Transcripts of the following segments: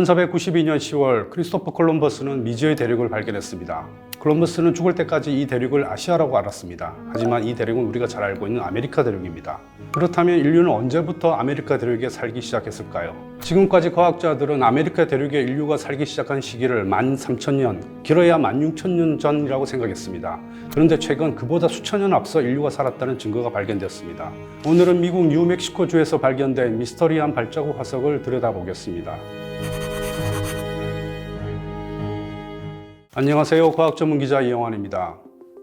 1492년 10월 크리스토퍼 콜럼버스는 미지의 대륙을 발견했습니다. 콜럼버스는 죽을 때까지 이 대륙을 아시아라고 알았습니다. 하지만 이 대륙은 우리가 잘 알고 있는 아메리카 대륙입니다. 그렇다면 인류는 언제부터 아메리카 대륙에 살기 시작했을까요? 지금까지 과학자들은 아메리카 대륙에 인류가 살기 시작한 시기를 13,000년, 길어야 16,000년 전이라고 생각했습니다. 그런데 최근 그보다 수천 년 앞서 인류가 살았다는 증거가 발견되었습니다. 오늘은 미국 뉴멕시코주에서 발견된 미스터리한 발자국 화석을 들여다보겠습니다. 안녕하세요. 과학 전문 기자 이영환입니다.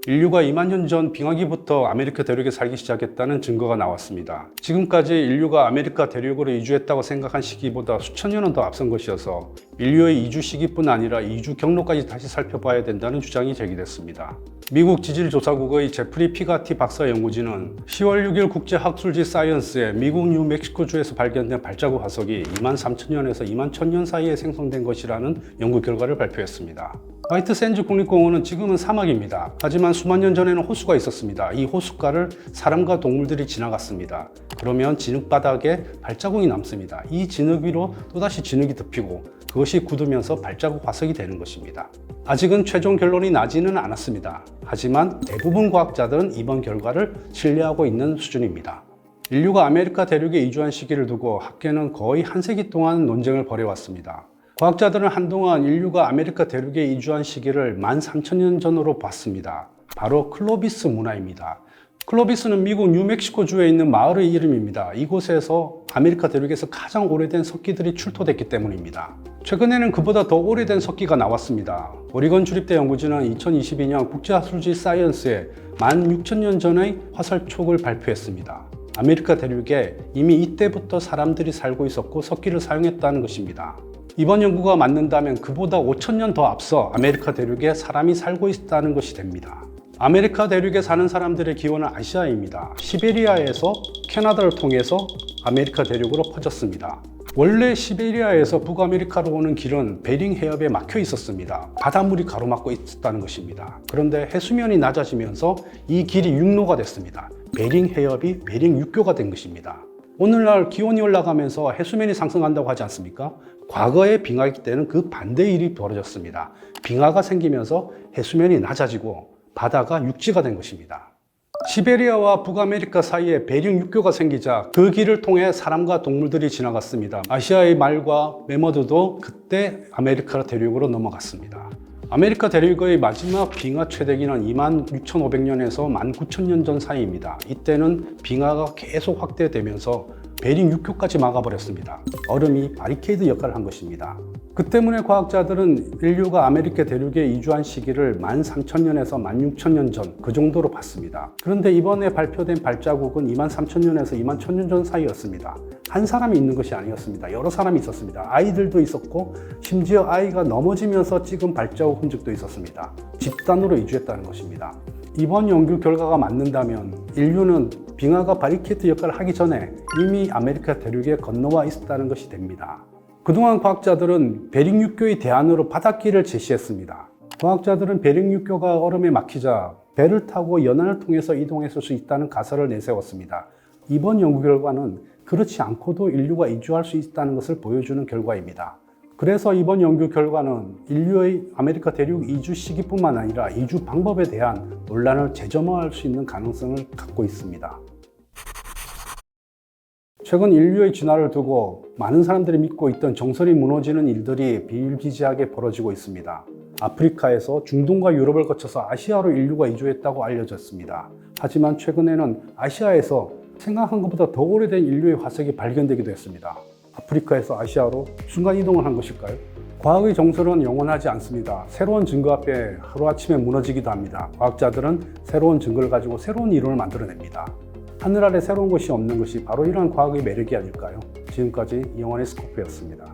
인류가 2만 년 전 빙하기부터 아메리카 대륙에 살기 시작했다는 증거가 나왔습니다. 지금까지 인류가 아메리카 대륙으로 이주했다고 생각한 시기보다 수천 년은 더 앞선 것이어서 인류의 이주 시기뿐 아니라 이주 경로까지 다시 살펴봐야 된다는 주장이 제기됐습니다. 미국 지질조사국의 제프리 피가티 박사 연구진은 10월 6일 국제학술지 사이언스에 미국 뉴멕시코주에서 발견된 발자국 화석이 23,000년에서 21,000년 사이에 생성된 것이라는 연구 결과를 발표했습니다. 화이트 샌즈 국립공원은 지금은 사막입니다. 하지만 수만 년 전에는 호수가 있었습니다. 이 호숫가를 사람과 동물들이 지나갔습니다. 그러면 진흙 바닥에 발자국이 남습니다. 이 진흙 위로 또다시 진흙이 덮이고 그것이 굳으면서 발자국 화석이 되는 것입니다. 아직은 최종 결론이 나지는 않았습니다. 하지만 대부분 과학자들은 이번 결과를 신뢰하고 있는 수준입니다. 인류가 아메리카 대륙에 이주한 시기를 두고 학계는 거의 한 세기 동안 논쟁을 벌여왔습니다. 과학자들은 한동안 인류가 아메리카 대륙에 이주한 시기를 13,000년 전으로 봤습니다. 바로 클로비스 문화입니다. 클로비스는 미국 뉴멕시코주에 있는 마을의 이름입니다. 이곳에서 아메리카 대륙에서 가장 오래된 석기들이 출토됐기 때문입니다. 최근에는 그보다 더 오래된 석기가 나왔습니다. 오리건 주립대 연구진은 2022년 국제학술지 사이언스에 16,000년 전의 화살촉을 발표했습니다. 아메리카 대륙에 이미 이때부터 사람들이 살고 있었고 석기를 사용했다는 것입니다. 이번 연구가 맞는다면 그보다 5,000년 더 앞서 아메리카 대륙에 사람이 살고 있다는 것이 됩니다. 아메리카 대륙에 사는 사람들의 기원은 아시아입니다. 시베리아에서 캐나다를 통해서 아메리카 대륙으로 퍼졌습니다. 원래 시베리아에서 북아메리카로 오는 길은 베링 해협에 막혀 있었습니다. 바닷물이 가로막고 있었다는 것입니다. 그런데 해수면이 낮아지면서 이 길이 육로가 됐습니다. 베링 해협이 베링 육교가 된 것입니다. 오늘날 기온이 올라가면서 해수면이 상승한다고 하지 않습니까? 과거의 빙하기 때는 그 반대의 일이 벌어졌습니다. 빙하가 생기면서 해수면이 낮아지고 바다가 육지가 된 것입니다. 시베리아와 북아메리카 사이에 베링 육교가 생기자 그 길을 통해 사람과 동물들이 지나갔습니다. 아시아의 말과 매머드도 그때 아메리카 대륙으로 넘어갔습니다. 아메리카 대륙의 마지막 빙하 최대기는 26,500년에서 19,000년 전 사이입니다. 이때는 빙하가 계속 확대되면서 베링 육교까지 막아버렸습니다. 얼음이 바리케이드 역할을 한 것입니다. 그 때문에 과학자들은 인류가 아메리카 대륙에 이주한 시기를 13,000년에서 16,000년 전 그 정도로 봤습니다. 그런데 이번에 발표된 발자국은 23,000년에서 21,000년 전 사이였습니다. 한 사람이 있는 것이 아니었습니다. 여러 사람이 있었습니다. 아이들도 있었고 심지어 아이가 넘어지면서 찍은 발자국 흔적도 있었습니다. 집단으로 이주했다는 것입니다. 이번 연구 결과가 맞는다면 인류는 빙하가 바리케이트 역할을 하기 전에 이미 아메리카 대륙에 건너와 있었다는 것이 됩니다. 그동안 과학자들은 베링 육교의 대안으로 바닷길을 제시했습니다. 과학자들은 베링 육교가 얼음에 막히자 배를 타고 연안을 통해서 이동했을 수 있다는 가설을 내세웠습니다. 이번 연구 결과는 그렇지 않고도 인류가 이주할 수 있다는 것을 보여주는 결과입니다. 그래서 이번 연구 결과는 인류의 아메리카 대륙 이주 시기뿐만 아니라 이주 방법에 대한 논란을 재점화할 수 있는 가능성을 갖고 있습니다. 최근 인류의 진화를 두고 많은 사람들이 믿고 있던 정설이 무너지는 일들이 비일비재하게 벌어지고 있습니다. 아프리카에서 중동과 유럽을 거쳐서 아시아로 인류가 이주했다고 알려졌습니다. 하지만 최근에는 아시아에서 생각한 것보다 더 오래된 인류의 화석이 발견되기도 했습니다. 아프리카에서 아시아로 순간이동을 한 것일까요? 과학의 정설은 영원하지 않습니다. 새로운 증거 앞에 하루아침에 무너지기도 합니다. 과학자들은 새로운 증거를 가지고 새로운 이론을 만들어냅니다. 하늘 아래 새로운 것이 없는 것이 바로 이러한 과학의 매력이 아닐까요? 지금까지 이영환의 스코프였습니다.